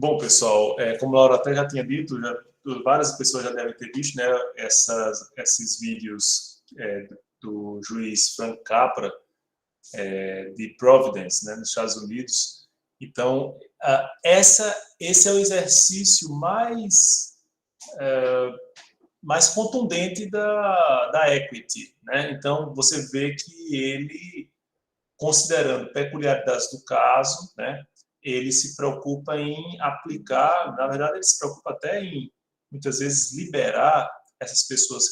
Bom, pessoal, como a Laura até já tinha dito, várias pessoas já devem ter visto, né, esses vídeos do juiz Frank Capra, de Providence, né, nos Estados Unidos. Então, esse é o exercício mais contundente da equity, né? Então, você vê que ele, considerando peculiaridades do caso, né, ele se preocupa em aplicar, na verdade, ele se preocupa até em, muitas vezes, liberar essas pessoas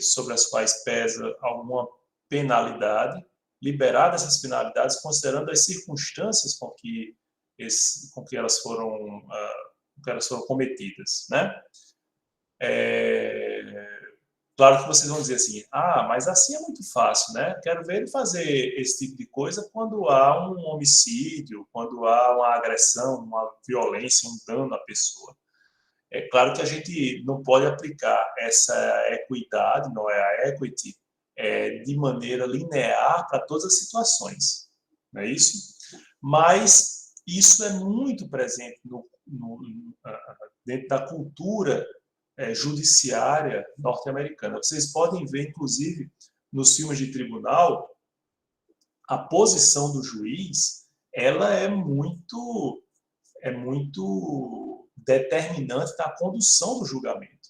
sobre as quais pesa alguma penalidade, liberar dessas penalidades, considerando as circunstâncias com que elas foram cometidas, né? Claro que vocês vão dizer assim, mas assim é muito fácil, né? Quero ver ele fazer esse tipo de coisa quando há um homicídio, quando há uma agressão, uma violência, um dano à pessoa. É claro que a gente não pode aplicar essa equidade, não é a equity, de maneira linear para todas as situações, não é isso? Mas isso é muito presente dentro da cultura judiciária norte-americana. Vocês podem ver, inclusive, nos filmes de tribunal, a posição do juiz, ela é muito determinante na condução do julgamento.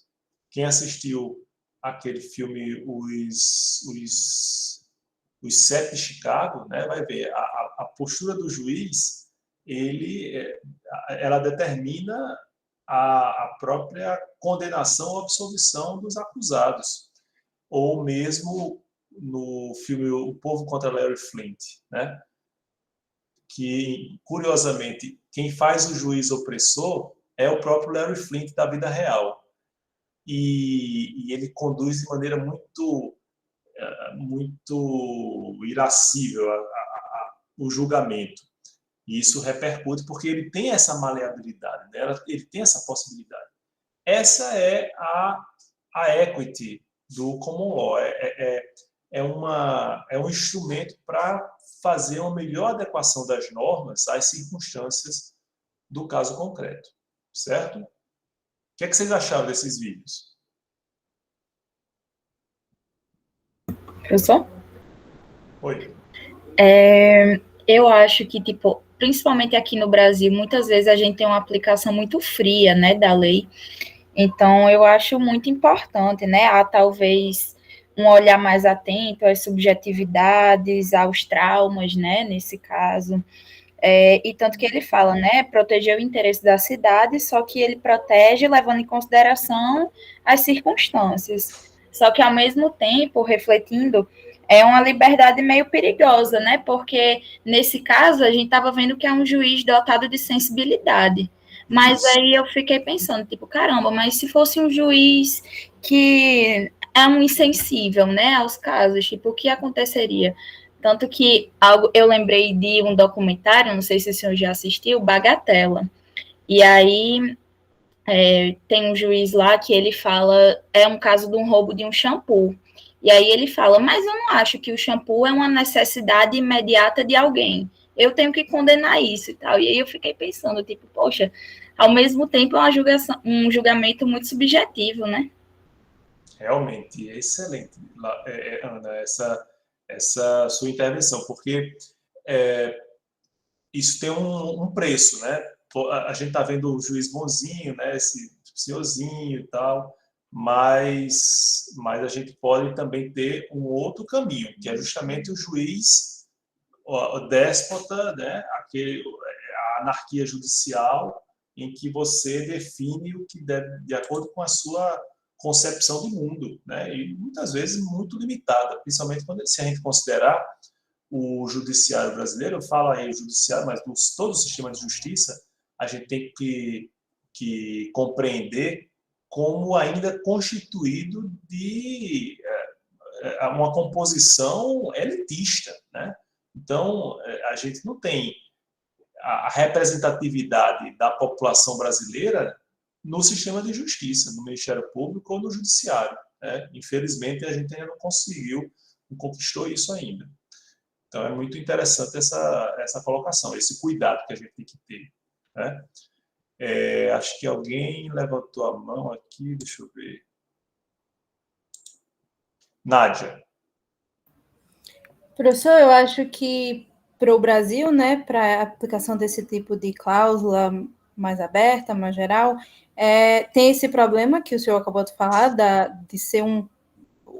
Quem assistiu aquele filme Os Sete de Chicago, né, vai ver a postura do juiz, ela determina a própria condenação ou absolvição dos acusados. Ou mesmo no filme O Povo contra Larry Flint, né? Que, curiosamente, quem faz o juiz opressor é o próprio Larry Flint da vida real. E ele conduz de maneira muito irascível o julgamento. E isso repercute porque ele tem essa maleabilidade, né? Ele tem essa possibilidade. Essa é a equity do common law. É um instrumento para fazer uma melhor adequação das normas às circunstâncias do caso concreto. Certo? O que é que vocês acharam desses vídeos? Professor? Oi. Eu acho que, tipo, principalmente aqui no Brasil, muitas vezes a gente tem uma aplicação muito fria, né, da lei. Então, eu acho muito importante, né, a talvez um olhar mais atento às subjetividades, aos traumas, né, nesse caso. E tanto que ele fala, né, proteger o interesse da cidade, só que ele protege levando em consideração as circunstâncias. Só que, ao mesmo tempo, refletindo, é uma liberdade meio perigosa, né, porque, nesse caso, a gente estava vendo que é um juiz dotado de sensibilidade. Mas Isso. aí eu fiquei pensando, tipo, caramba, mas se fosse um juiz que é um insensível, né, aos casos, tipo, o que aconteceria? Tanto que eu lembrei de um documentário, não sei se o senhor já assistiu, Bagatela. E aí tem um juiz lá que ele fala, é um caso de um roubo de um shampoo. E aí ele fala, mas eu não acho que o shampoo é uma necessidade imediata de alguém. Eu tenho que condenar isso e tal. E aí eu fiquei pensando, tipo, poxa, ao mesmo tempo é um julgamento muito subjetivo, né? Realmente, é excelente, Ana, essa sua intervenção, porque isso tem um preço, né? A gente está vendo o juiz bonzinho, né? Esse senhorzinho e tal, mas a gente pode também ter um outro caminho, que é justamente o juiz o déspota, né? A anarquia judicial, em que você define o que deve, de acordo com a sua concepção de mundo, né? E muitas vezes muito limitada, principalmente se a gente considerar o judiciário brasileiro, eu falo aí o judiciário, mas todo o sistema de justiça, a gente tem que compreender como ainda constituído de uma composição elitista, né? Então, a gente não tem a representatividade da população brasileira no sistema de justiça, no Ministério Público ou no Judiciário, né? Infelizmente, a gente ainda não conquistou isso ainda. Então, é muito interessante essa colocação, esse cuidado que a gente tem que ter. né? Acho que alguém levantou a mão aqui, deixa eu ver. Nádia. Professor, eu acho que para o Brasil, né, para a aplicação desse tipo de cláusula mais aberta, mais geral, tem esse problema que o senhor acabou de falar, de ser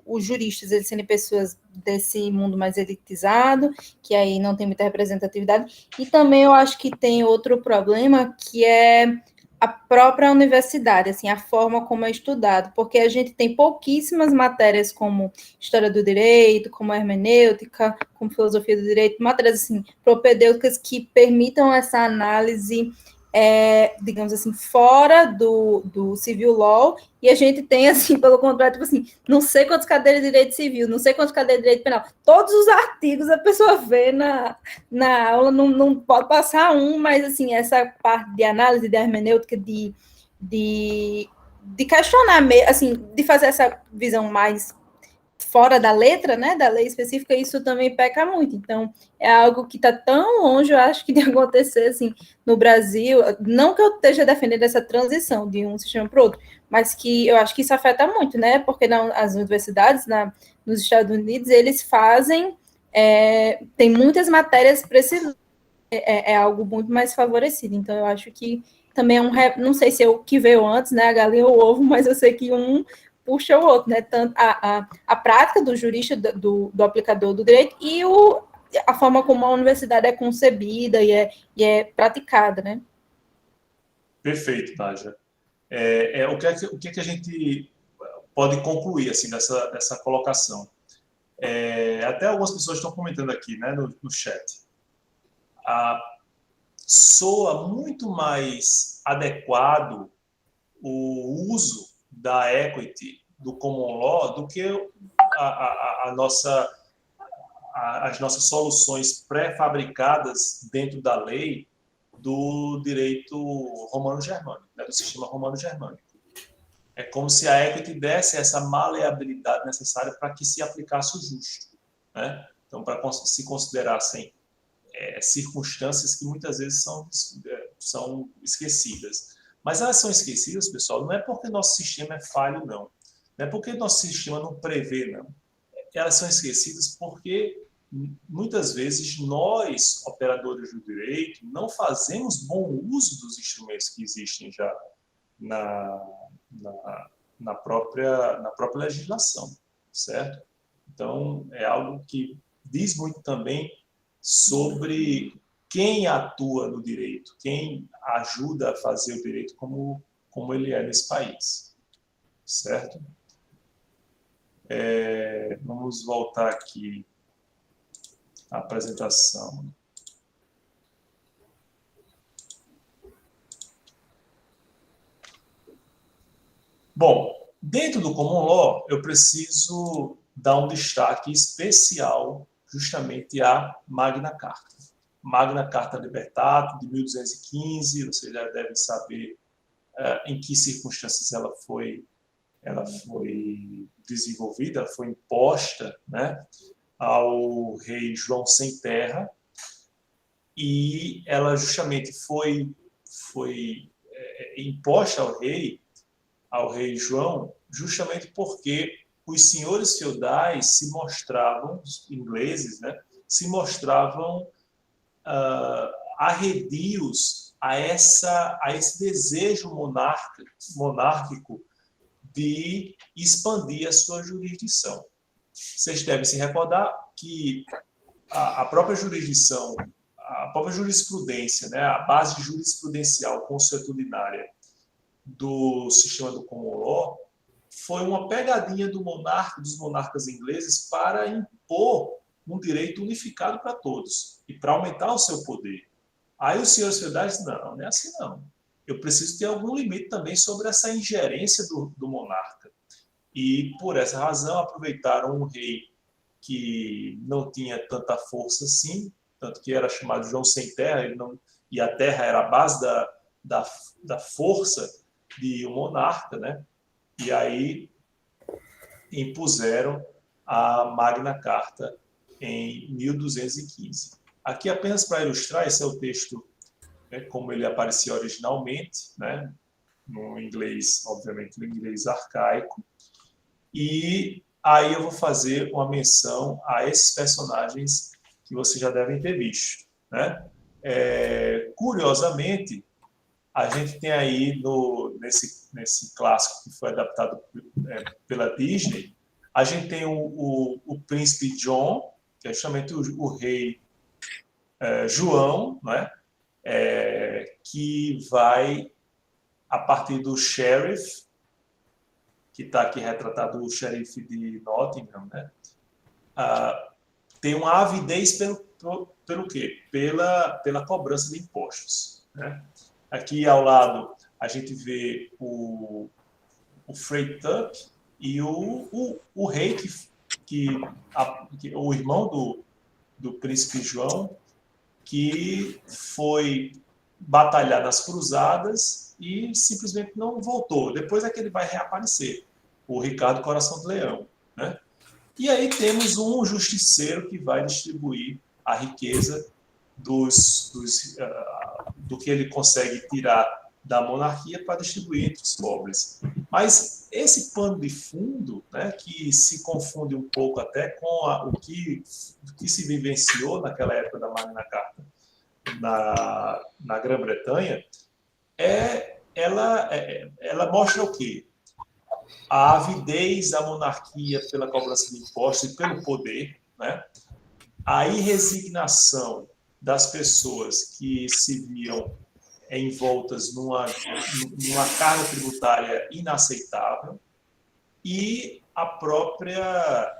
os juristas eles serem pessoas desse mundo mais elitizado, que aí não tem muita representatividade, e também eu acho que tem outro problema, que é a própria universidade, assim, a forma como é estudado, porque a gente tem pouquíssimas matérias como história do direito, como hermenêutica, como filosofia do direito, matérias assim, propedêuticas que permitam essa análise, digamos assim, fora do civil law, e a gente tem, assim, pelo contrário, tipo assim, não sei quantas cadeiras de direito civil, não sei quantas cadeiras de direito penal, todos os artigos a pessoa vê na aula, não pode passar um, mas, assim, essa parte de análise, de hermenêutica, de questionar, assim, de fazer essa visão mais fora da letra, né, da lei específica, isso também peca muito. Então, é algo que está tão longe, eu acho, que de acontecer, assim, no Brasil, não que eu esteja defendendo essa transição de um sistema para o outro, mas que eu acho que isso afeta muito, né, porque as universidades, nos Estados Unidos, eles fazem, tem muitas matérias para esse, algo muito mais favorecido. Então, eu acho que também não sei se é o que veio antes, né, a galinha ou o ovo, mas eu sei que um puxa o outro, né? Tanto a prática do jurista, do aplicador do direito, e a forma como a universidade é concebida e é praticada, né? Perfeito, Nádia. O que a gente pode concluir assim dessa colocação? Até algumas pessoas estão comentando aqui, né, no chat. Soa muito mais adequado o uso da equity, do common law, do que as nossas soluções pré-fabricadas dentro da lei do direito romano-germânico, né, do sistema romano-germânico. É como se a equity desse essa maleabilidade necessária para que se aplicasse o justo, né? Então, para se considerassem circunstâncias que muitas vezes são esquecidas. Mas elas são esquecidas, pessoal, não é porque nosso sistema é falho, não. Não é porque nosso sistema não prevê, não. Elas são esquecidas porque muitas vezes nós, operadores do direito, não fazemos bom uso dos instrumentos que existem já na própria legislação, certo? Então, é algo que diz muito também sobre quem atua no direito, quem ajuda a fazer o direito como ele é nesse país, certo? Vamos voltar aqui à apresentação. Bom, dentro do Common Law, eu preciso dar um destaque especial justamente à Magna Carta. Magna Carta Libertatum, de 1215, vocês já devem saber em que circunstâncias ela foi desenvolvida, ela foi imposta, né, ao rei João Sem Terra, e ela justamente foi imposta ao rei João, justamente porque os senhores feudais se mostravam, os ingleses, né, se mostravam arredios a esse desejo monárquico de expandir a sua jurisdição. Vocês devem se recordar que a própria jurisdição, a própria jurisprudência, né, a base jurisprudencial consuetudinária do sistema do Common Law foi uma pegadinha dos monarcas ingleses para impor um direito unificado para todos e para aumentar o seu poder. Aí os senhores feudais, não é assim não. Eu preciso ter algum limite também sobre essa ingerência do monarca. E, por essa razão, aproveitaram um rei que não tinha tanta força assim, tanto que era chamado João Sem Terra, e a terra era a base da força de um monarca, né? E aí impuseram a Magna Carta em 1215. Aqui, apenas para ilustrar, esse é o texto né, como ele aparecia originalmente, né, no inglês, obviamente, no inglês arcaico. E aí eu vou fazer uma menção a esses personagens que vocês já devem ter visto, né? Curiosamente, a gente tem aí nesse clássico que foi adaptado pela Disney, a gente tem o príncipe John, que é justamente o rei João, né? Que vai, a partir do sheriff, que está aqui retratado o xerife de Nottingham, né? Tem uma avidez pelo quê? Pela cobrança de impostos, né? Aqui ao lado a gente vê o Frei Tuck e o rei o irmão do príncipe João, que foi batalhar nas cruzadas e simplesmente não voltou. Depois é que ele vai reaparecer, o Ricardo Coração de Leão, né? E aí temos um justiceiro que vai distribuir a riqueza do que ele consegue tirar da monarquia para distribuir entre os pobres. Mas esse pano de fundo, né, que se confunde um pouco até com o que se vivenciou naquela época da Magna Carta na Grã-Bretanha, ela mostra o quê? A avidez da monarquia pela cobrança de impostos e pelo poder, né? A irresignação das pessoas que se viam envoltas numa carga tributária inaceitável e a própria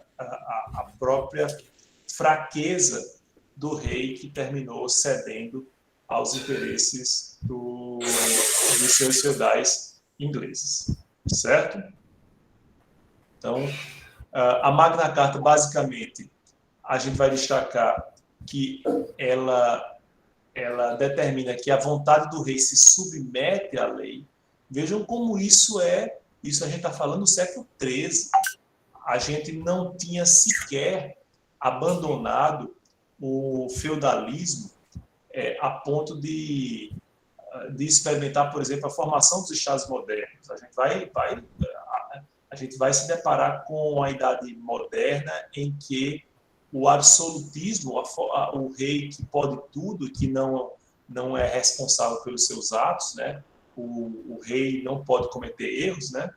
fraqueza do rei, que terminou cedendo aos interesses dos seus feudais ingleses, certo? Então, a Magna Carta, basicamente, a gente vai destacar que ela determina que a vontade do rei se submete à lei. Vejam como isso a gente está falando do século XIII. A gente não tinha sequer abandonado o feudalismo a ponto de experimentar, por exemplo, a formação dos estados modernos. A gente vai se deparar com a idade moderna em que o absolutismo, o rei que pode tudo, que não é responsável pelos seus atos, né? O rei não pode cometer erros, né?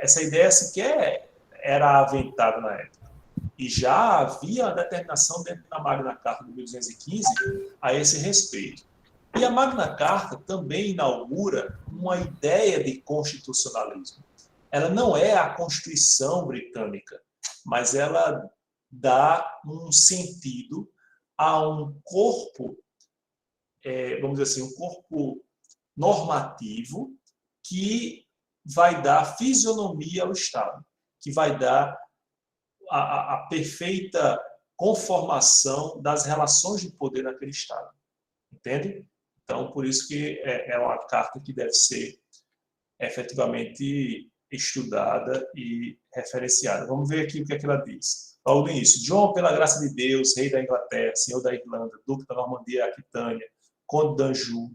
Essa ideia sequer era aventada na época. E já havia a determinação dentro da Magna Carta de 1215 a esse respeito. E a Magna Carta também inaugura uma ideia de constitucionalismo. Ela não é a Constituição britânica, mas ela dá um sentido a um corpo, vamos dizer assim, um corpo normativo que vai dar fisionomia ao Estado, que vai dar a perfeita conformação das relações de poder naquele Estado. Entende? Então, por isso que é uma carta que deve ser efetivamente estudada e referenciada. Vamos ver aqui o que é que ela diz. Logo no início: John, pela graça de Deus, rei da Inglaterra, senhor da Irlanda, duque da Normandia e Aquitânia, conde d'Anjou,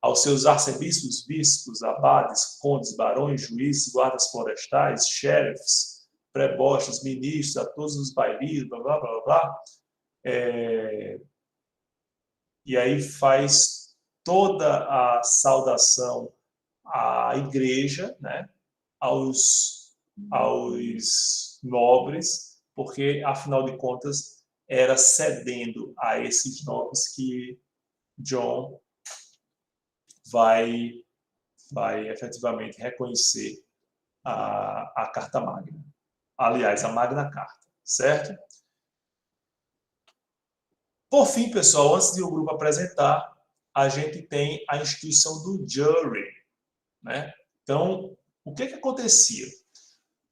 aos seus arcebispos, bispos, abades, condes, barões, juízes, guardas florestais, sheriffs, prebostes, ministros, a todos os bailios, blá, blá, blá, blá. E aí faz toda a saudação à igreja, né? aos nobres, porque, afinal de contas, era cedendo a esses nobres que John vai efetivamente reconhecer a Carta Magna. Aliás, a Magna Carta, certo? Por fim, pessoal, antes de o grupo apresentar, a gente tem a instituição do jury, né? Então, o que acontecia?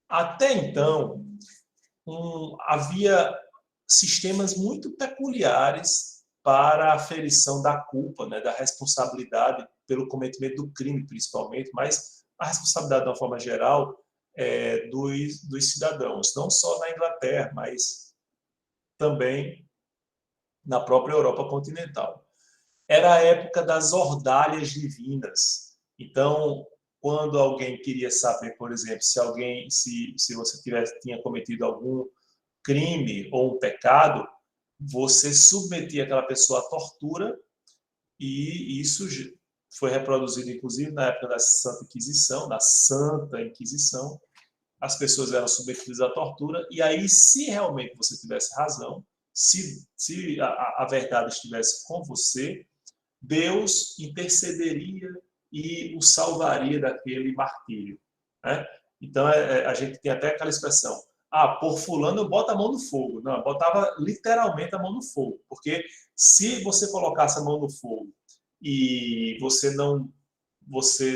Até então, havia sistemas muito peculiares para a aferição da culpa, né, da responsabilidade pelo cometimento do crime, principalmente, mas a responsabilidade, de uma forma geral, dos cidadãos, não só na Inglaterra, mas também na própria Europa continental. Era a época das ordalhas divinas. Então, quando alguém queria saber, por exemplo, se você tinha cometido algum crime ou um pecado, você submetia aquela pessoa à tortura, e isso foi reproduzido, inclusive, na época da Santa Inquisição. As pessoas eram submetidas à tortura, e aí, se realmente você tivesse razão, se a verdade estivesse com você, Deus intercederia e o salvaria daquele martírio, né? Então, a gente tem até aquela expressão, por fulano eu boto a mão no fogo. Não, eu botava literalmente a mão no fogo, porque se você colocasse a mão no fogo e você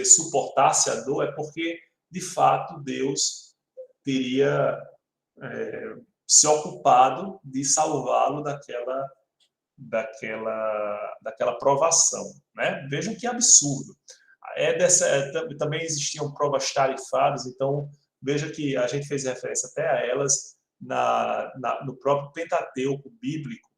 suportasse a dor, é porque, de fato, Deus teria se ocupado de salvá-lo daquela provação, né? Vejam que absurdo. Também existiam provas tarifadas, então veja que a gente fez referência até a elas no próprio Pentateuco bíblico,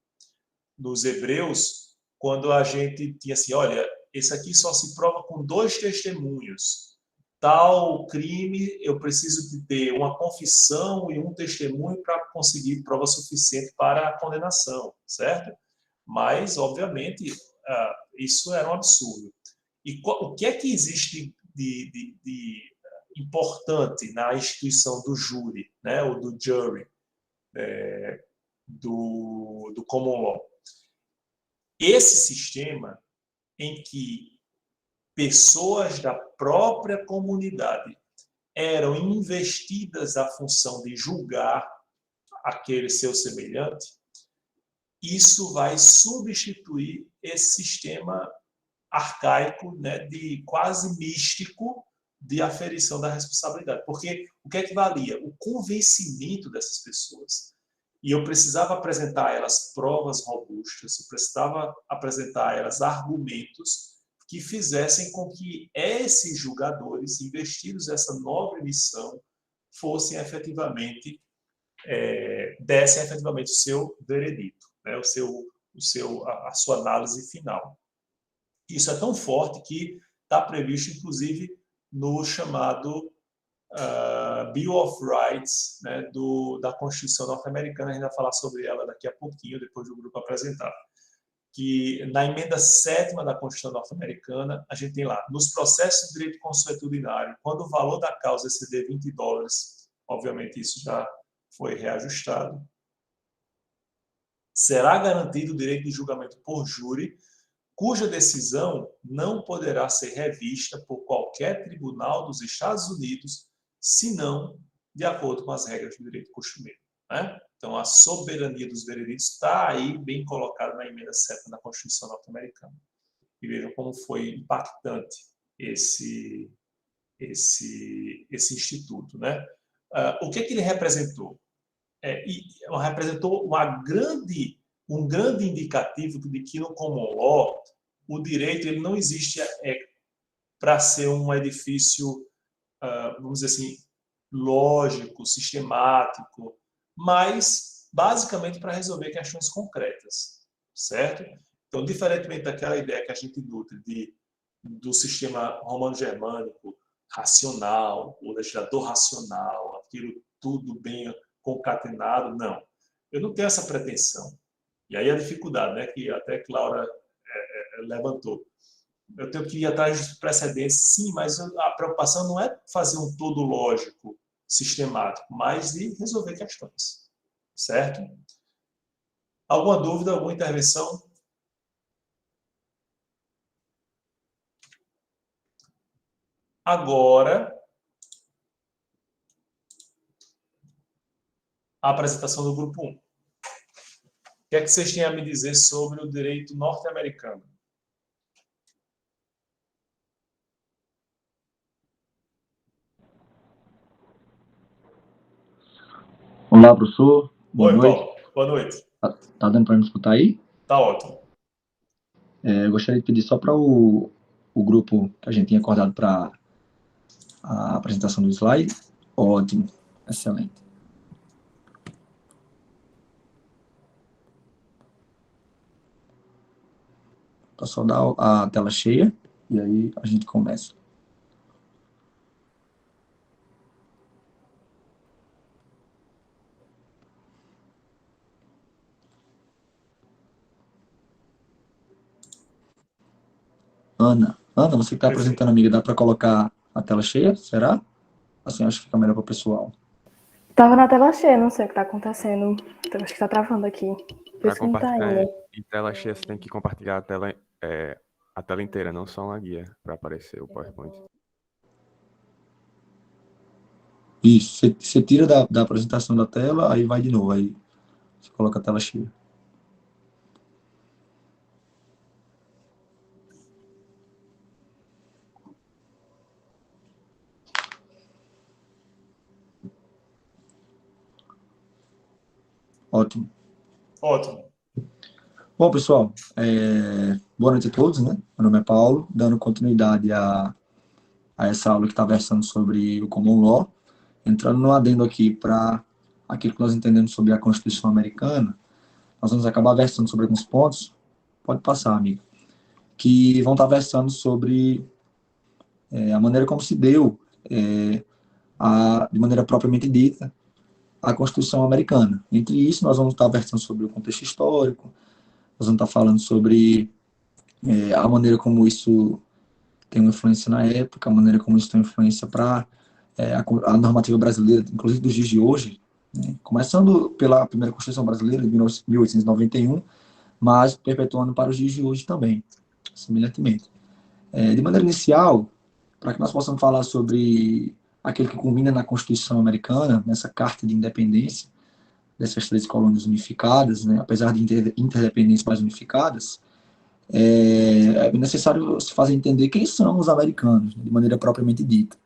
nos Hebreus, quando a gente tinha assim, olha, esse aqui só se prova com 2 testemunhos. Tal crime, eu preciso de ter uma confissão e um testemunho para conseguir prova suficiente para a condenação, certo? Mas, obviamente, isso era um absurdo. E o que é que existe de importante na instituição do júri, né, ou do jury, do common law? Esse sistema em que pessoas da própria comunidade eram investidas a função de julgar aquele seu semelhante, isso vai substituir esse sistema arcaico, né, de quase místico de aferição da responsabilidade. Porque o que é que valia? O convencimento dessas pessoas. E eu precisava apresentar a elas provas robustas, eu precisava apresentar a elas argumentos que fizessem com que esses julgadores, investidos nessa nova missão, fossem efetivamente, dessem efetivamente o seu veredito, né, a sua análise final. Isso é tão forte que está previsto, inclusive, no chamado Bill of Rights, né, da Constituição norte-americana. A gente vai falar sobre ela daqui a pouquinho, depois do grupo apresentar. Que na emenda 7ª da Constituição norte-americana, a gente tem lá, nos processos de direito consuetudinário, quando o valor da causa exceder $20, obviamente isso já foi reajustado, será garantido o direito de julgamento por júri, cuja decisão não poderá ser revista por qualquer tribunal dos Estados Unidos, senão de acordo com as regras do direito costumeiro, né? Então, a soberania dos vereditos está aí bem colocada na emenda 7ª da Constituição norte-americana. E vejam como foi impactante esse instituto, né? O que ele representou? Representou um grande indicativo de que no common law o direito ele não existe para ser um edifício, vamos dizer assim, lógico, sistemático, mas basicamente para resolver questões concretas, certo? Então, diferentemente daquela ideia que a gente nutre do sistema romano-germânico racional, o legislador racional, aquilo tudo bem concatenado, não. Eu não tenho essa pretensão. E aí a dificuldade, né, que até Clara levantou. Eu tenho que ir atrás de precedentes, sim, mas a preocupação não é fazer um todo lógico, sistemático, mas de resolver questões, certo? Alguma dúvida, alguma intervenção? Agora, a apresentação do grupo 1. O que é que vocês têm a me dizer sobre o direito norte-americano? Olá, professor. Boa noite. Paulo. Boa noite. Tá dando para me escutar aí? Tá ótimo. Eu gostaria de pedir só para o grupo que a gente tinha acordado para a apresentação do slide. Ótimo, excelente. para só dar a tela cheia, e aí a gente começa. Ana, você que está apresentando, amiga, dá para colocar a tela cheia? Será? Assim, acho que fica melhor para o pessoal. Tava na tela cheia, não sei o que tá acontecendo. Então, acho que tá travando aqui. Por isso que não tá indo. Em tela cheia, você tem que compartilhar a tela inteira, não só uma guia, para aparecer o PowerPoint. Isso, você tira da apresentação da tela, aí vai de novo, aí você coloca a tela cheia. Ótimo. Ótimo. Bom, pessoal, boa noite a todos, né? Meu nome é Paulo, dando continuidade a essa aula que está versando sobre o Common Law, entrando no adendo aqui para aquilo que nós entendemos sobre a Constituição Americana, nós vamos acabar versando sobre alguns pontos, pode passar, amigo, que vão estar versando sobre a maneira como se deu, de maneira propriamente dita, a Constituição Americana. Entre isso, nós vamos estar versando sobre o contexto histórico, nós vamos estar falando sobre a maneira como isso tem uma influência na época, a maneira como isso tem influência para a normativa brasileira, inclusive dos dias de hoje, né? Começando pela primeira Constituição Brasileira, de 1891, mas perpetuando para os dias de hoje também, semelhantemente. De maneira inicial, para que nós possamos falar sobre aquele que culmina na Constituição Americana, nessa Carta de Independência, dessas 3 colônias unificadas, né, apesar de interdependências mais unificadas, é necessário se fazer entender quem são os americanos, né, de maneira propriamente dita.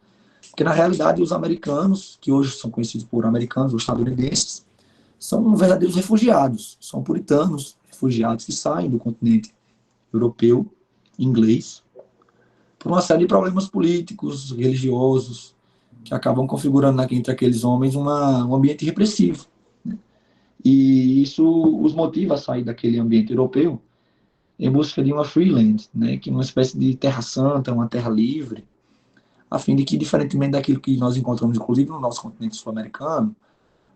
Porque, na realidade, os americanos, que hoje são conhecidos por americanos ou estadunidenses, são verdadeiros refugiados, são puritanos, refugiados que saem do continente europeu, inglês, por uma série de problemas políticos, religiosos, que acabam configurando entre aqueles homens um ambiente repressivo. Né? E isso os motiva a sair daquele ambiente europeu em busca de uma free land, né? Que é uma espécie de terra santa, uma terra livre, a fim de que, diferentemente daquilo que nós encontramos, inclusive no nosso continente sul-americano,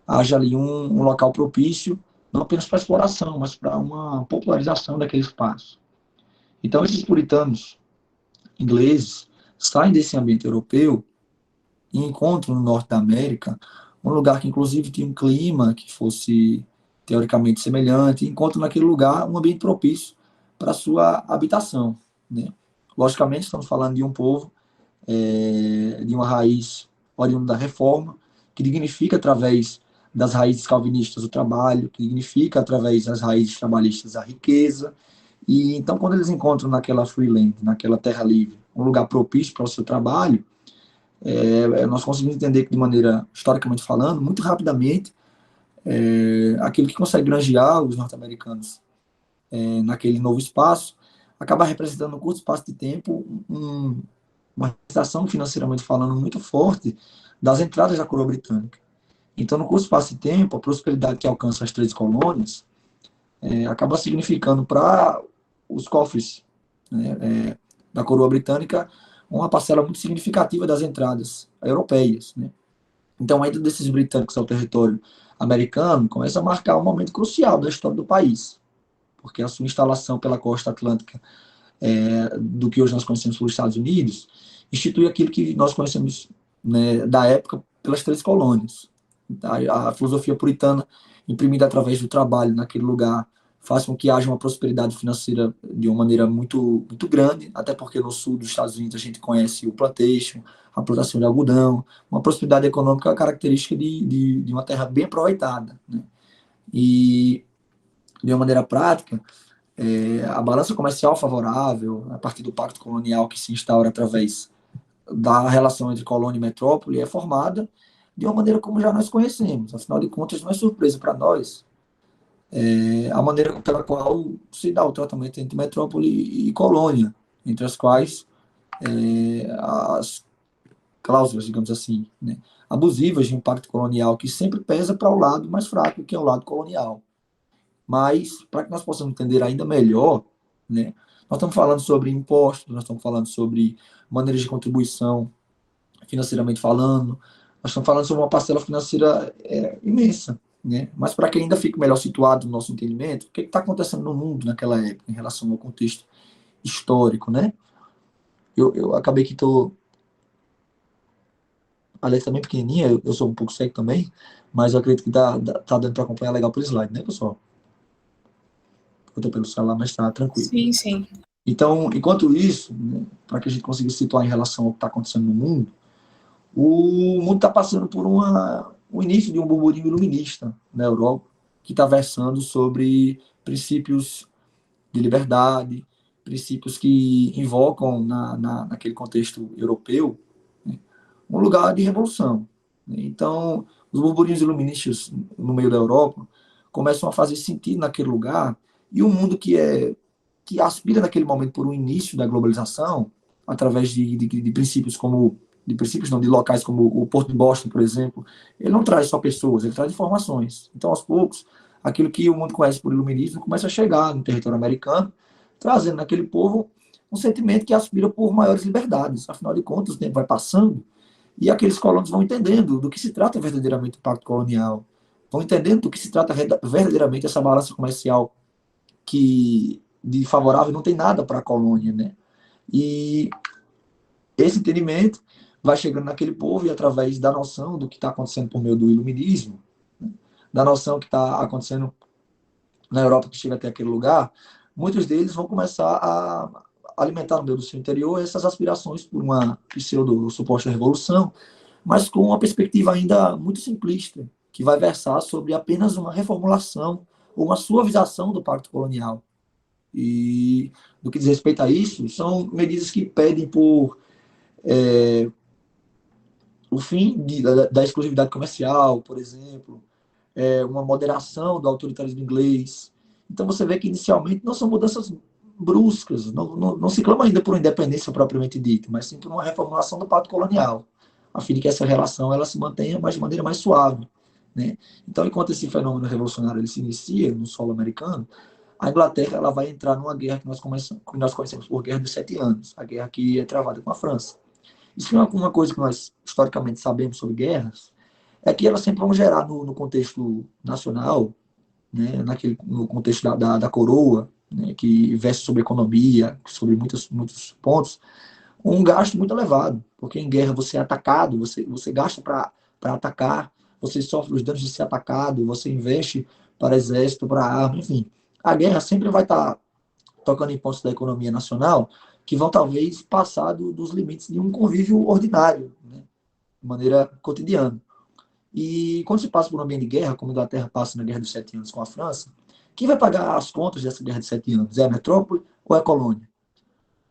haja ali um local propício, não apenas para exploração, mas para uma popularização daquele espaço. Então, esses puritanos ingleses saem desse ambiente europeu e encontram no norte da América um lugar que, inclusive, tinha um clima que fosse teoricamente semelhante, e encontram naquele lugar um ambiente propício para a sua habitação. Né? Logicamente, estamos falando de um povo de uma raiz oriunda da reforma, que dignifica através das raízes calvinistas o trabalho, que dignifica através das raízes trabalhistas a riqueza. E então, quando eles encontram naquela free land, naquela terra livre, um lugar propício para o seu trabalho, nós conseguimos entender que, de maneira historicamente falando, muito rapidamente, aquele que consegue granjear os norte-americanos naquele novo espaço acaba representando, no curto espaço de tempo, uma representação financeiramente falando muito forte das entradas da coroa britânica. Então, no curto espaço de tempo, a prosperidade que alcança as 3 colônias acaba significando para os cofres, né, da coroa britânica uma parcela muito significativa das entradas europeias. Né? Então, a ida desses britânicos ao território americano começa a marcar um momento crucial da história do país, porque a sua instalação pela costa atlântica do que hoje nós conhecemos pelos Estados Unidos institui aquilo que nós conhecemos, né, da época pelas 3 colônias. A filosofia puritana, imprimida através do trabalho naquele lugar, faz com que haja uma prosperidade financeira de uma maneira muito, muito grande, até porque no sul dos Estados Unidos a gente conhece o plantation, a plantação de algodão, uma prosperidade econômica característica de uma terra bem aproveitada. Né? E, de uma maneira prática, a balança comercial favorável, a partir do pacto colonial que se instaura através da relação entre colônia e metrópole, é formada de uma maneira como já nós conhecemos. Afinal de contas, não é surpresa para nós a maneira pela qual se dá o tratamento entre metrópole e colônia, entre as quais as cláusulas, digamos assim, né, abusivas de um pacto colonial que sempre pesa para o lado mais fraco, que é o lado colonial. Mas, para que nós possamos entender ainda melhor, né, Nós estamos falando sobre impostos, nós estamos falando sobre maneiras de contribuição, financeiramente falando, nós estamos falando sobre uma parcela financeira imensa, né? Mas para que ainda fique melhor situado no nosso entendimento, o que está acontecendo no mundo naquela época, em relação ao contexto histórico, né? Eu acabei que estou... A letra também pequenininha, eu sou um pouco cego também, mas eu acredito que tá dando para acompanhar legal pelo slide, né, pessoal? Eu estou pelo celular, mas está tranquilo. Sim, sim. Então, enquanto isso, né, para que a gente consiga se situar em relação ao que está acontecendo no mundo, o mundo está passando por o início de um burburinho iluminista na Europa, que está versando sobre princípios de liberdade, princípios que invocam naquele contexto europeu, né, um lugar de revolução. Então, os burburinhos iluministas no meio da Europa começam a fazer sentido naquele lugar, e o mundo que aspira naquele momento por um início da globalização, através de princípios como de locais como o Porto de Boston, por exemplo, ele não traz só pessoas, ele traz informações. Então, aos poucos, aquilo que o mundo conhece por iluminismo começa a chegar no território americano, trazendo naquele povo um sentimento que aspira por maiores liberdades. Afinal de contas, o tempo vai passando e aqueles colonos vão entendendo do que se trata verdadeiramente o pacto colonial, vão entendendo do que se trata verdadeiramente essa balança comercial que de favorável não tem nada para a colônia, né? E esse entendimento vai chegando naquele povo e através da noção do que está acontecendo por meio do iluminismo, né, da noção que está acontecendo na Europa que chega até aquele lugar, muitos deles vão começar a alimentar no meio do seu interior essas aspirações por uma pseudo-suposta revolução, mas com uma perspectiva ainda muito simplista, que vai versar sobre apenas uma reformulação ou uma suavização do pacto colonial. E, no que diz respeito a isso, são medidas que pedem por o fim da exclusividade comercial, por exemplo, uma moderação do autoritarismo inglês. Então você vê que inicialmente não são mudanças bruscas, não se clama ainda por uma independência propriamente dita, mas sim por uma reformulação do pacto colonial, a fim de que essa relação ela se mantenha mas de maneira mais suave, né? Então, enquanto esse fenômeno revolucionário ele se inicia no solo americano, a Inglaterra ela vai entrar numa guerra que nós conhecemos por Guerra dos 7 Anos, a guerra que é travada com a França. Isso é uma coisa que nós historicamente sabemos sobre guerras, é que elas sempre vão gerar no contexto nacional, né, no contexto da coroa, né, que investe sobre economia, sobre muitos pontos, um gasto muito elevado, porque em guerra você é atacado, você gasta para atacar, você sofre os danos de ser atacado, você investe para exército, para arma, enfim. A guerra sempre vai estar tocando em pontos da economia nacional que vão talvez passar dos limites de um convívio ordinário, né, de maneira cotidiana. E quando se passa por um ambiente de guerra, como a Inglaterra passa na Guerra dos 7 Anos com a França, quem vai pagar as contas dessa Guerra de 7 Anos? É a metrópole ou é a colônia?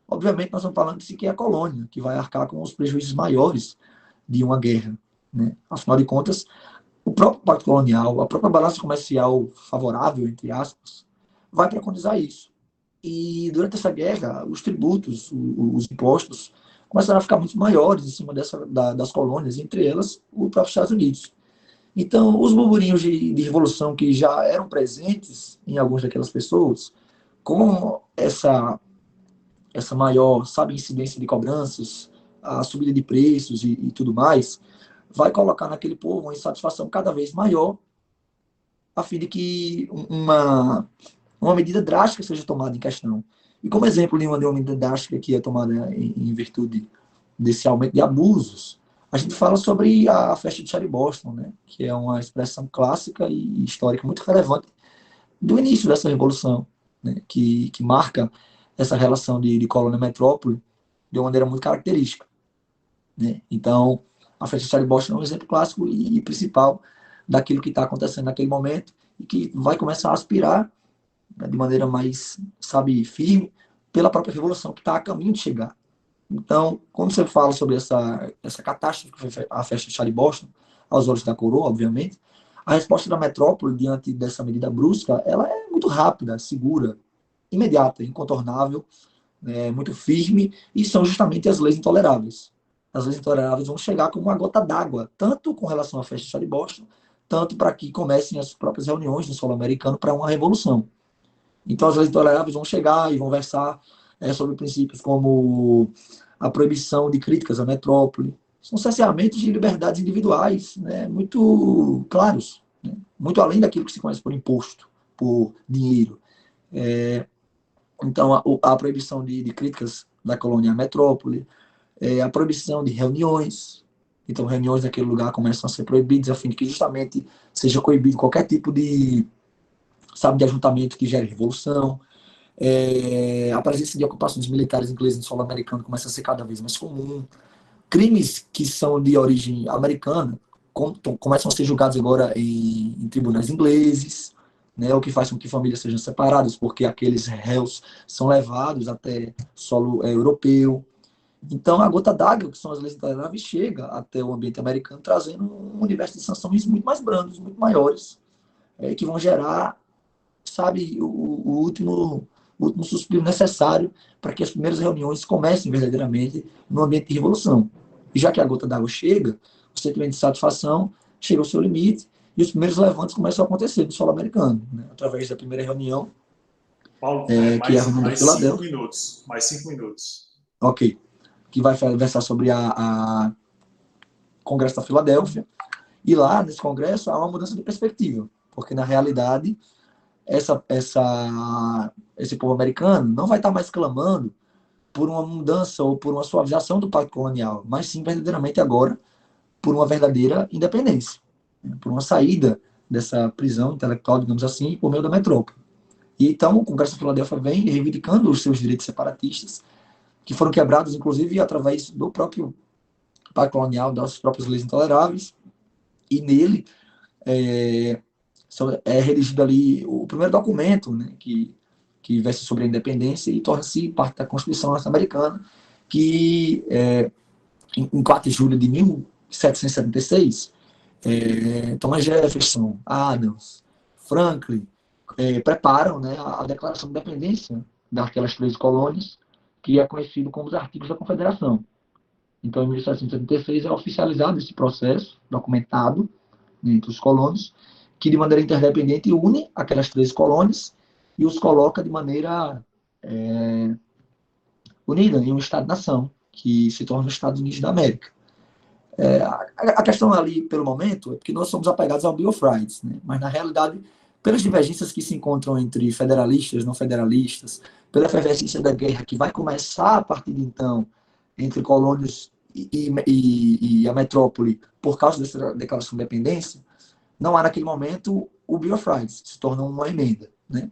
Obviamente, nós estamos falando de que é a colônia, que vai arcar com os prejuízos maiores de uma guerra, né? Afinal de contas, o próprio pacto colonial, a própria balança comercial favorável, entre aspas, vai preconizar isso. E durante essa guerra, os tributos, os impostos, começaram a ficar muito maiores em cima das colônias, entre elas os próprios Estados Unidos. Então, os burburinhos de revolução que já eram presentes em algumas daquelas pessoas, com essa maior, sabe, incidência de cobranças, a subida de preços e tudo mais, vai colocar naquele povo uma insatisfação cada vez maior, a fim de que uma medida drástica seja tomada em questão. E como exemplo de uma medida drástica que é tomada em virtude desse aumento de abusos, a gente fala sobre a festa de Charlie Boston, né, que é uma expressão clássica e histórica muito relevante do início dessa revolução, né, que marca essa relação de colônia-metrópole de uma maneira muito característica, né? Então, a festa de Charlie Boston é um exemplo clássico e principal daquilo que está acontecendo naquele momento e que vai começar a aspirar, né, de maneira mais, sabe, firme, pela própria revolução que está a caminho de chegar. Então, quando você fala sobre essa catástrofe que foi a festa de Charlie Boston, aos olhos da coroa, obviamente, a resposta da metrópole diante dessa medida brusca, ela é muito rápida, segura, imediata, incontornável, muito firme, e são justamente as leis intoleráveis. As leis intoleráveis vão chegar como uma gota d'água, tanto com relação à festa de Charlie Boston, tanto para que comecem as próprias reuniões no solo americano para uma revolução. Então, as leis intoleráveis vão chegar e vão versar sobre princípios como a proibição de críticas à metrópole. São cerceamentos de liberdades individuais, né, muito claros, né, muito além daquilo que se conhece por imposto, por dinheiro. Então, a proibição de críticas da colônia à metrópole, a proibição de reuniões. Então, reuniões naquele lugar começam a ser proibidas, a fim de que justamente seja coibido qualquer tipo de, de ajuntamento que gere revolução. A presença de ocupações militares inglesas no solo americano começa a ser cada vez mais comum. Crimes que são de origem americana começam a ser julgados agora em tribunais ingleses, né, o que faz com que famílias sejam separadas, porque aqueles réus são levados até solo europeu. Então, a gota d'água, que são as leis intoleráveis, chega até o ambiente americano, trazendo um universo de sanções muito mais brandos, muito maiores, que vão gerar, sabe, o último suspiro necessário para que as primeiras reuniões comecem verdadeiramente no ambiente de revolução. E já que a gota d'água chega, o sentimento de satisfação chega ao seu limite e os primeiros levantes começam a acontecer no solo americano, né, através da primeira reunião, Paulo, que é a reunião de Filadélfia. Mais 5 minutos. Ok. Que vai versar sobre a Congresso da Filadélfia. E lá, nesse congresso, há uma mudança de perspectiva, porque, na realidade, esse povo americano não vai estar mais clamando por uma mudança ou por uma suavização do pacto colonial, mas sim, verdadeiramente, agora, por uma verdadeira independência, né, por uma saída dessa prisão intelectual, digamos assim, por meio da metrópole. E, então, o Congresso da Filadélfia vem reivindicando os seus direitos separatistas, que foram quebrados, inclusive, através do próprio pacto colonial, das próprias leis intoleráveis, e nele é redigido ali o primeiro documento, né, que versa sobre a independência e torna-se parte da Constituição norte-americana, que em 4 de julho de 1776, Thomas Jefferson, Adams, Franklin preparam, né, a Declaração de Independência daquelas 3 colônias, que é conhecido como os Artigos da Confederação. Então, em 1776 é oficializado esse processo, documentado entre os colonos, que de maneira interdependente une aquelas 3 colônias e os coloca de maneira unida em um Estado-nação, que se torna os Estados Unidos da América. A questão ali, pelo momento, é porque nós somos apegados ao Bill of Rights, né? Mas, na realidade, pelas divergências que se encontram entre federalistas e não federalistas, pela efervescência da guerra que vai começar a partir de então entre colônios e a metrópole por causa dessa declaração de independência, não há naquele momento o Bill of Rights, se torna uma emenda, né?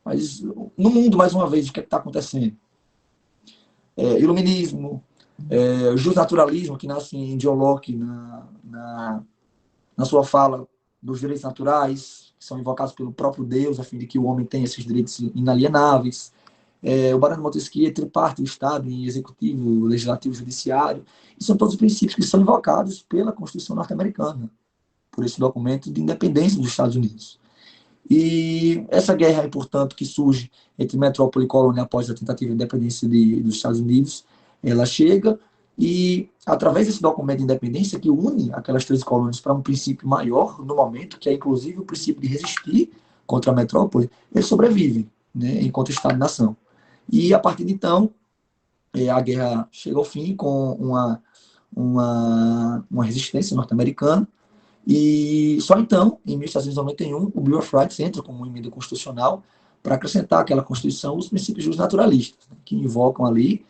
Mas no mundo, mais uma vez, o que está acontecendo? Iluminismo, justnaturalismo, que nasce em John Locke na sua fala dos direitos naturais, que são invocados pelo próprio Deus, a fim de que o homem tenha esses direitos inalienáveis. O Barão de Montesquieu triparte o Estado em executivo, legislativo e judiciário. E são todos os princípios que são invocados pela Constituição norte-americana, por esse documento de independência dos Estados Unidos. E essa guerra, portanto, que surge entre metrópole e colônia após a tentativa de independência dos Estados Unidos, ela chega e, através desse documento de independência que une aquelas 3 colônias para um princípio maior no momento, que é inclusive o princípio de resistir contra a metrópole, eles sobrevivem, né, enquanto Estado-nação. E, a partir de então, a guerra chega ao fim com uma resistência norte-americana. E só então, em 1791, o Bill of Rights entra como uma emenda constitucional para acrescentar àquela Constituição os princípios justnaturalistas, né, que invocam ali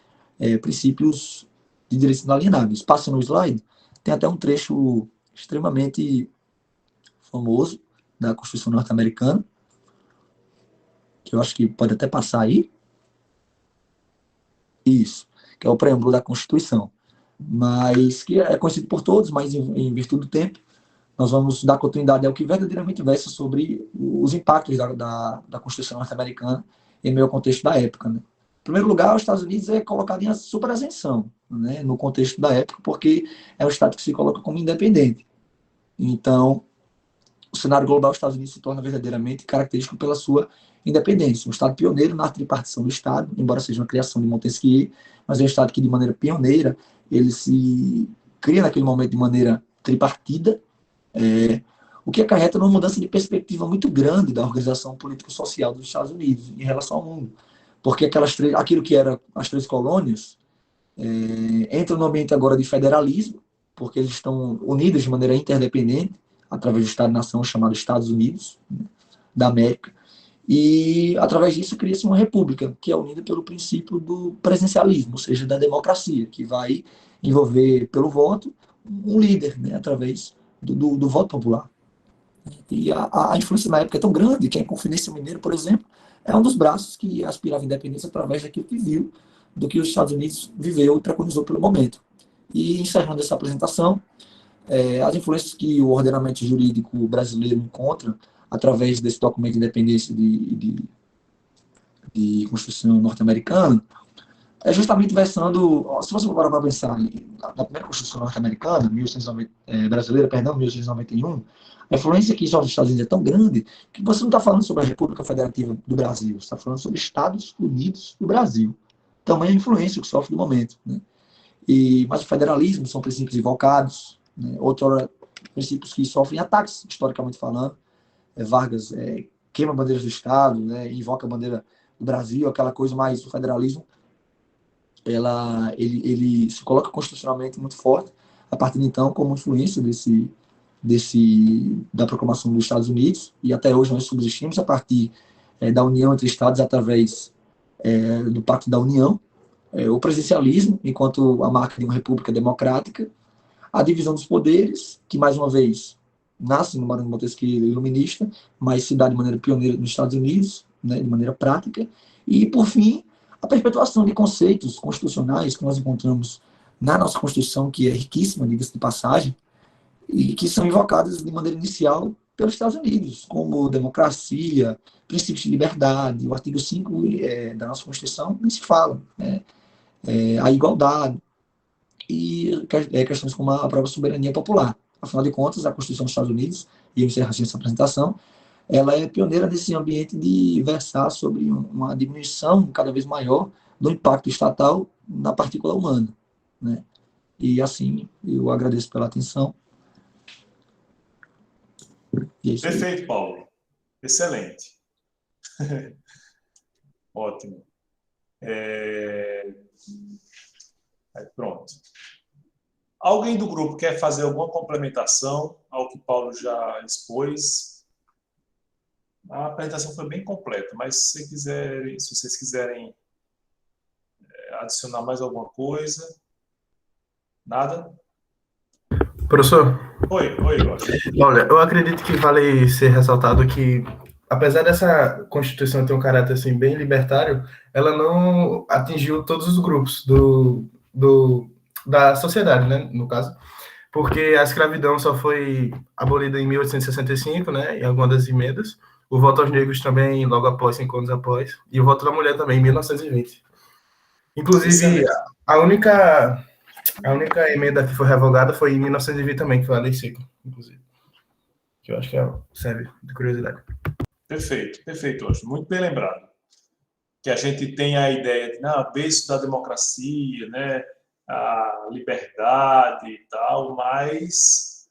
princípios de direitos inalienáveis. Passa no slide, tem até um trecho extremamente famoso da Constituição norte-americana, que eu acho que pode até passar aí. Isso, que é o preâmbulo da Constituição, mas que é conhecido por todos, mas em virtude do tempo, nós vamos dar continuidade ao que verdadeiramente versa sobre os impactos da Constituição norte-americana em meio ao contexto da época, né? Em primeiro lugar, os Estados Unidos é colocado em superasenção, né, no contexto da época, porque é um Estado que se coloca como independente. Então, o cenário global dos Estados Unidos se torna verdadeiramente característico pela sua independência. Um Estado pioneiro na tripartição do Estado, embora seja uma criação de Montesquieu, mas é um Estado que, de maneira pioneira, ele se cria naquele momento de maneira tripartida, o que acarreta numa mudança de perspectiva muito grande da organização político-social dos Estados Unidos em relação ao mundo. porque aquilo que era as 3 colônias entra no ambiente agora de federalismo, porque eles estão unidos de maneira interdependente, através do Estado-nação chamado Estados Unidos, né, da América, e através disso cria-se uma república, que é unida pelo princípio do presidencialismo, ou seja, da democracia, que vai envolver pelo voto um líder, né, através do voto popular. E a influência na época é tão grande que a Inconfidência Mineira, por exemplo, é um dos braços que aspirava à independência através daquilo que viu, do que os Estados Unidos viveu e preconizou pelo momento. E encerrando essa apresentação, as influências que o ordenamento jurídico brasileiro encontra através desse documento de independência de Constituição norte-americana é justamente versando, se você for parar para pensar na primeira Constituição norte-americana, brasileira, perdão, 1891, a influência que sofre os Estados Unidos é tão grande que você não está falando sobre a República Federativa do Brasil, você está falando sobre Estados Unidos do Brasil. Tamanha influência que sofre no momento. Né? Mas o federalismo são princípios invocados, né? Princípios que sofrem ataques, historicamente falando. Vargas queima bandeiras do Estado, né? Invoca a bandeira do Brasil, aquela coisa, mais o federalismo ele se coloca constitucionalmente muito forte, a partir de então, como influência da proclamação dos Estados Unidos, e até hoje nós subsistimos a partir da união entre Estados através do Pacto da União, o presidencialismo, enquanto a marca de uma república democrática, a divisão dos poderes, que mais uma vez nasce no Barão de Montesquieu iluminista, mas se dá de maneira pioneira nos Estados Unidos, né, de maneira prática, e, por fim, a perpetuação de conceitos constitucionais que nós encontramos na nossa Constituição, que é riquíssima, diga-se de passagem, e que são invocados de maneira inicial pelos Estados Unidos, como democracia, princípios de liberdade, o artigo 5 da nossa Constituição nem se fala, né? A igualdade e questões como a própria soberania popular. Afinal de contas, a Constituição dos Estados Unidos, e eu encerro assim essa apresentação, ela é pioneira nesse ambiente de versar sobre uma diminuição cada vez maior do impacto estatal na partícula humana, né? E assim, eu agradeço pela atenção. Perfeito, Paulo. Excelente. Ótimo. Pronto. Alguém do grupo quer fazer alguma complementação ao que Paulo já expôs? A apresentação foi bem completa, mas se vocês quiserem adicionar mais alguma coisa. Nada? Professor? Oi, Jorge. Olha, eu acredito que vale ser ressaltado que, apesar dessa Constituição ter um caráter assim, bem libertário, ela não atingiu todos os grupos da sociedade, né, no caso, porque a escravidão só foi abolida em 1865, né, em algumas das emendas, o voto aos negros também logo após, 5 anos após, e o voto da mulher também em 1920. Inclusive, a única emenda que foi revogada foi em 1920 também, que foi a lei seca, inclusive. Que eu acho que serve de curiosidade. Perfeito, Jorge. Muito bem lembrado. Que a gente tem a ideia de berço da democracia, né, a liberdade e tal, mas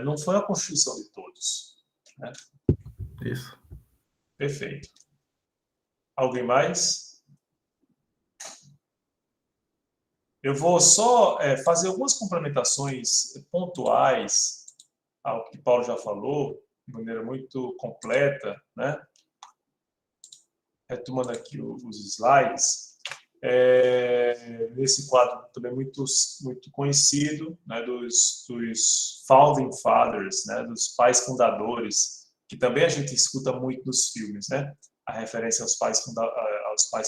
não foi a Constituição de todos. Né? Isso. Perfeito. Alguém mais? Eu vou só fazer algumas complementações pontuais ao que Paulo já falou, de maneira muito completa, né? Retomando aqui os slides. Nesse quadro também muito conhecido, né, dos Founding Fathers, né, dos pais fundadores, que também a gente escuta muito nos filmes, né? A referência aos pais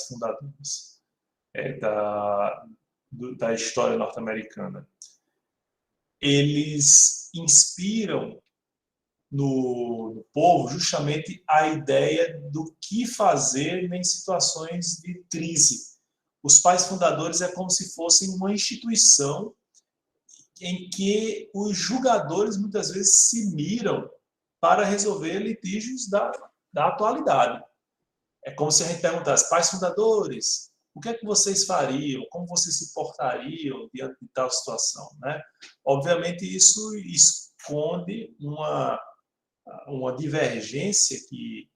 fundadores da história norte-americana. Eles inspiram no povo justamente a ideia do que fazer em situações de crise. Os pais fundadores é como se fossem uma instituição em que os julgadores muitas vezes se miram para resolver litígios da atualidade. É como se a gente perguntasse, pais fundadores, o que é que vocês fariam? Como vocês se portariam diante de tal situação? Né? Obviamente, isso esconde uma divergência que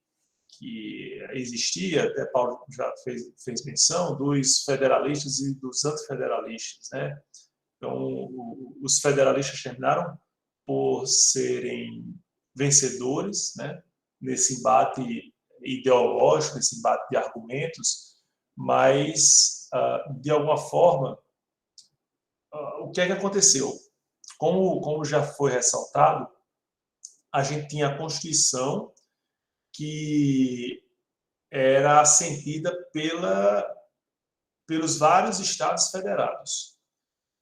que existia, até Paulo já fez menção, dos federalistas e dos antifederalistas, né? Então, os federalistas terminaram por serem vencedores, né? Nesse embate ideológico, nesse embate de argumentos, mas, de alguma forma, o que é que aconteceu? Como já foi ressaltado, a gente tinha a Constituição que era assentida pelos vários estados federados.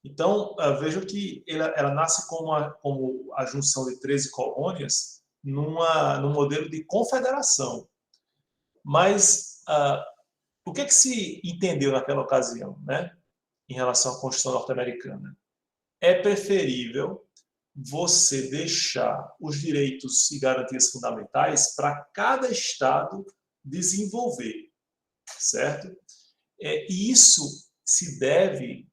Então, vejo que ela nasce como a junção de 13 colônias num modelo de confederação. Mas o que se entendeu naquela ocasião, né, em relação à Constituição norte-americana? É preferível você deixar os direitos e garantias fundamentais para cada estado desenvolver, certo? E isso se deve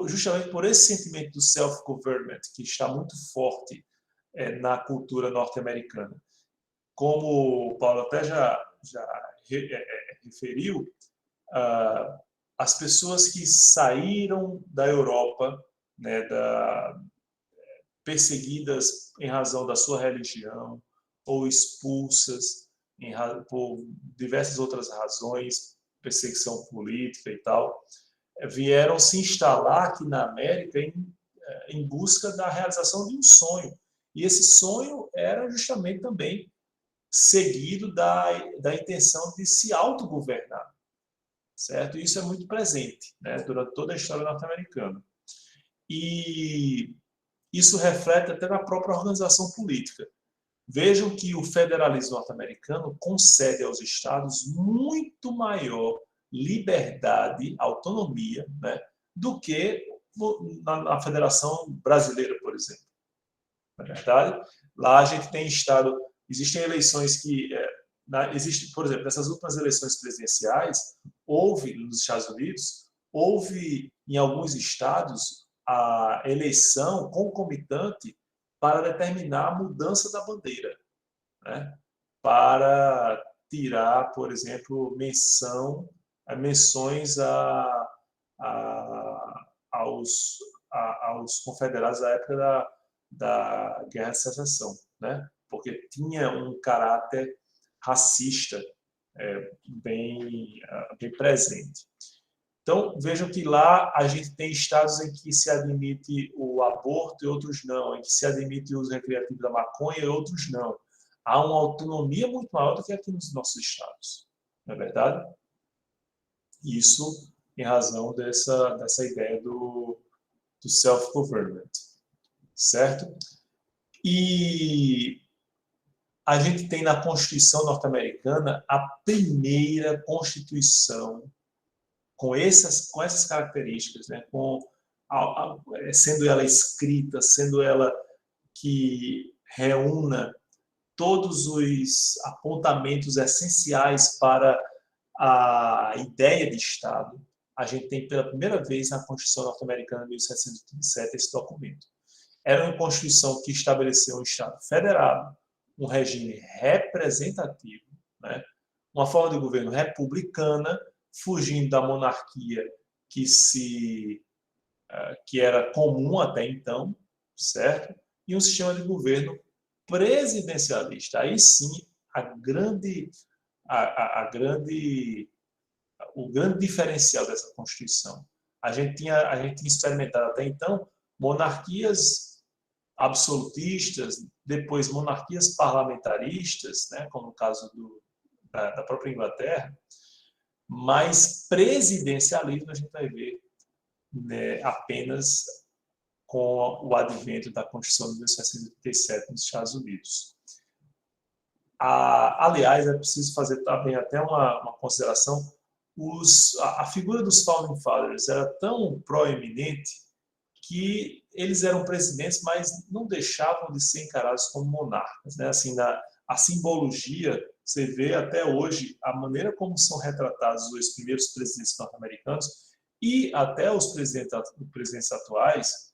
justamente por esse sentimento do self-government, que está muito forte na cultura norte-americana. Como o Paulo até já referiu, as pessoas que saíram da Europa, né, perseguidas em razão da sua religião ou expulsas por diversas outras razões, perseguição política e tal, vieram se instalar aqui na América em busca da realização de um sonho. E esse sonho era justamente também seguido da intenção de se autogovernar, certo? Isso é muito presente, né, durante toda a história norte-americana. E isso reflete até na própria organização política. Vejam que o federalismo norte-americano concede aos estados muito maior liberdade, autonomia, né, do que na Federação Brasileira, por exemplo. Na verdade, lá a gente tem estado, existem eleições que, por exemplo, nessas últimas eleições presidenciais, nos Estados Unidos, houve em alguns estados a eleição concomitante para determinar a mudança da bandeira, né? Para tirar, por exemplo, menções aos confederados da época da Guerra de Secessão, né? Porque tinha um caráter racista bem presente. Então, vejam que lá a gente tem estados em que se admite o aborto e outros não, em que se admite o uso recreativo da maconha e outros não. Há uma autonomia muito maior do que aqui nos nossos estados, não é verdade? Isso em razão dessa ideia do self-government, certo? E a gente tem na Constituição norte-americana a primeira Constituição com essas características, né? Sendo ela escrita, sendo ela que reúna todos os apontamentos essenciais para a ideia de Estado. A gente tem pela primeira vez na Constituição norte-americana de 1737 esse documento. Era uma Constituição que estabeleceu um Estado federado, um regime representativo, né? Uma forma de governo republicana, fugindo da monarquia que era comum até então, certo? E um sistema de governo presidencialista. Aí sim, o grande diferencial dessa Constituição. A gente tinha experimentado até então monarquias absolutistas, depois monarquias parlamentaristas, né, como no caso da própria Inglaterra, mas presidencialismo a gente vai ver, né, apenas com o advento da Constituição de 1787 nos Estados Unidos. Aliás, é preciso fazer também até uma consideração, a figura dos Founding Fathers era tão proeminente que eles eram presidentes, mas não deixavam de ser encarados como monarcas, né? Assim, a simbologia, você vê até hoje a maneira como são retratados os primeiros presidentes norte-americanos e até os presidentes atuais,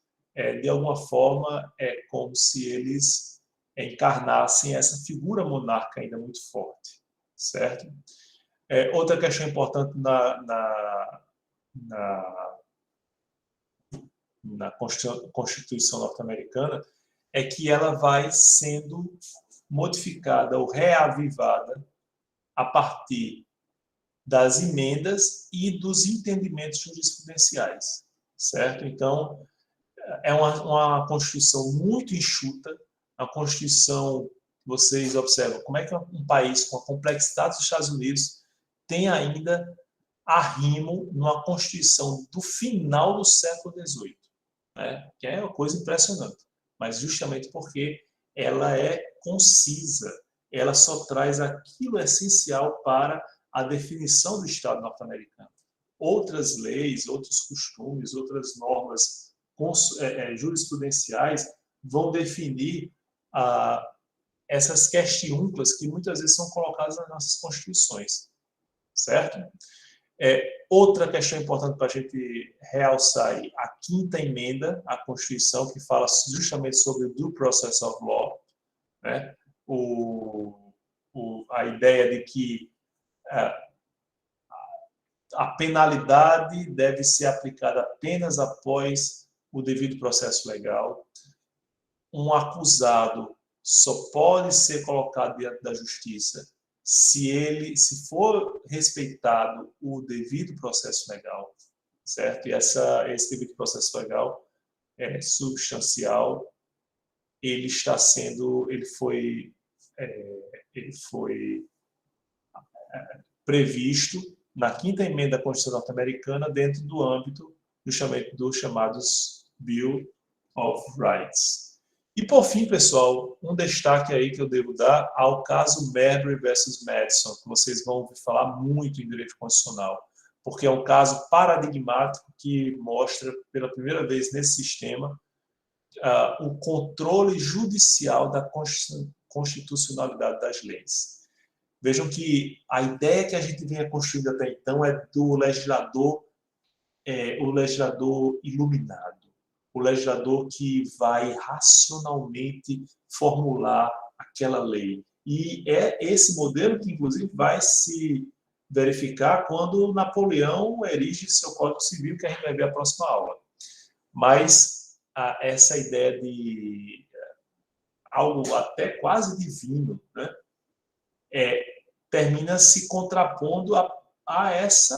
de alguma forma, é como se eles encarnassem essa figura monarca ainda muito forte, certo? Outra questão importante na Constituição norte-americana é que ela vai sendo modificada ou reavivada a partir das emendas e dos entendimentos jurisprudenciais, certo? Então, é uma Constituição muito enxuta, a Constituição, vocês observam, como é que um país com a complexidade dos Estados Unidos tem ainda arrimo numa Constituição do final do século XVIII, né? Que é uma coisa impressionante, mas justamente porque ela é concisa, ela só traz aquilo essencial para a definição do Estado norte-americano. Outras leis, outros costumes, outras normas jurisprudenciais vão definir essas questiúnculas que muitas vezes são colocadas nas nossas constituições, certo? Outra questão importante para a gente realçar aí, a 5ª emenda à Constituição, que fala justamente sobre o Due Process of Law, né? A ideia de que a penalidade deve ser aplicada apenas após o devido processo legal. Um acusado só pode ser colocado diante da justiça se for respeitado o devido processo legal, certo? E esse devido processo legal é substancial. Ele foi previsto na 5ª emenda da Constituição norte-americana dentro do âmbito dos chamados Bill of Rights. E, por fim, pessoal, um destaque aí que eu devo dar ao caso Marbury versus Madison, que vocês vão ouvir falar muito em direito constitucional, porque é um caso paradigmático que mostra, pela primeira vez nesse sistema, o controle judicial da constitucionalidade das leis. Vejam que a ideia que a gente vinha construindo até então é do legislador, o legislador iluminado, o legislador que vai racionalmente formular aquela lei. E é esse modelo que, inclusive, vai se verificar quando Napoleão erige seu Código Civil, que a gente vai ver na próxima aula. Mas essa ideia de algo até quase divino, né, termina se contrapondo a essa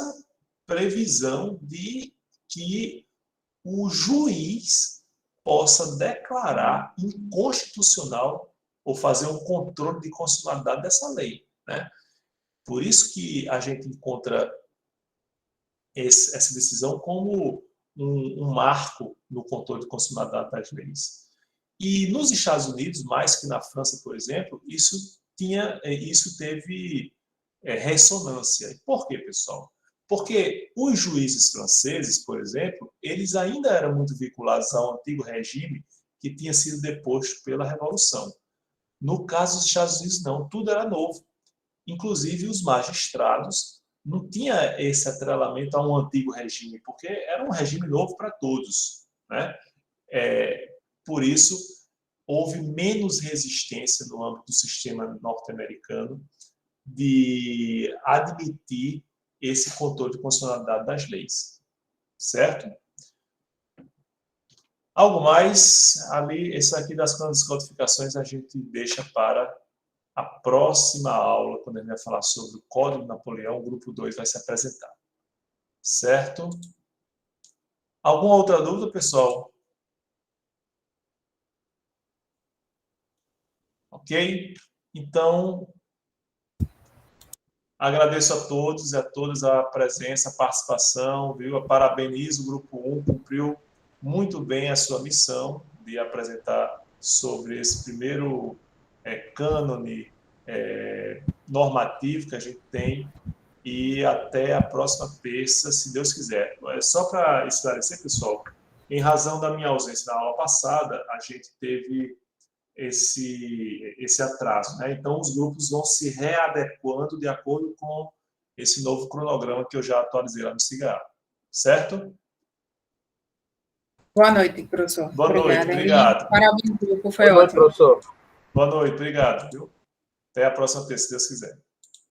previsão de que o juiz possa declarar inconstitucional ou fazer um controle de constitucionalidade dessa lei, né? Por isso que a gente encontra essa decisão como um marco no controle de constitucionalidade das leis. E nos Estados Unidos, mais que na França, por exemplo, isso teve ressonância. Por quê, pessoal? Porque os juízes franceses, por exemplo, eles ainda eram muito vinculados ao antigo regime que tinha sido deposto pela Revolução. No caso dos Estados Unidos, não, tudo era novo. Inclusive, os magistrados não tinham esse atrelamento a um antigo regime, porque era um regime novo para todos, né? Por isso, houve menos resistência no âmbito do sistema norte-americano de admitir esse controle de constitucionalidade das leis, certo? Algo mais, ali, esse aqui das codificações a gente deixa para a próxima aula, quando a gente vai falar sobre o Código de Napoleão, o grupo 2 vai se apresentar, certo? Alguma outra dúvida, pessoal? Ok? Então, agradeço a todos e a todas a presença, a participação, viu? Parabenizo o Grupo 1, cumpriu muito bem a sua missão de apresentar sobre esse primeiro cânone normativo que a gente tem, e até a próxima terça, se Deus quiser. Só para esclarecer, pessoal, em razão da minha ausência na aula passada, a gente teve esse atraso, né? Então, os grupos vão se readequando de acordo com esse novo cronograma que eu já atualizei lá no Cigarro, certo? Boa noite, professor. Boa noite, obrigado. Parabéns, grupo, foi Boa noite, ótimo. professor. Boa noite, obrigado, viu? Até a próxima terça, se Deus quiser.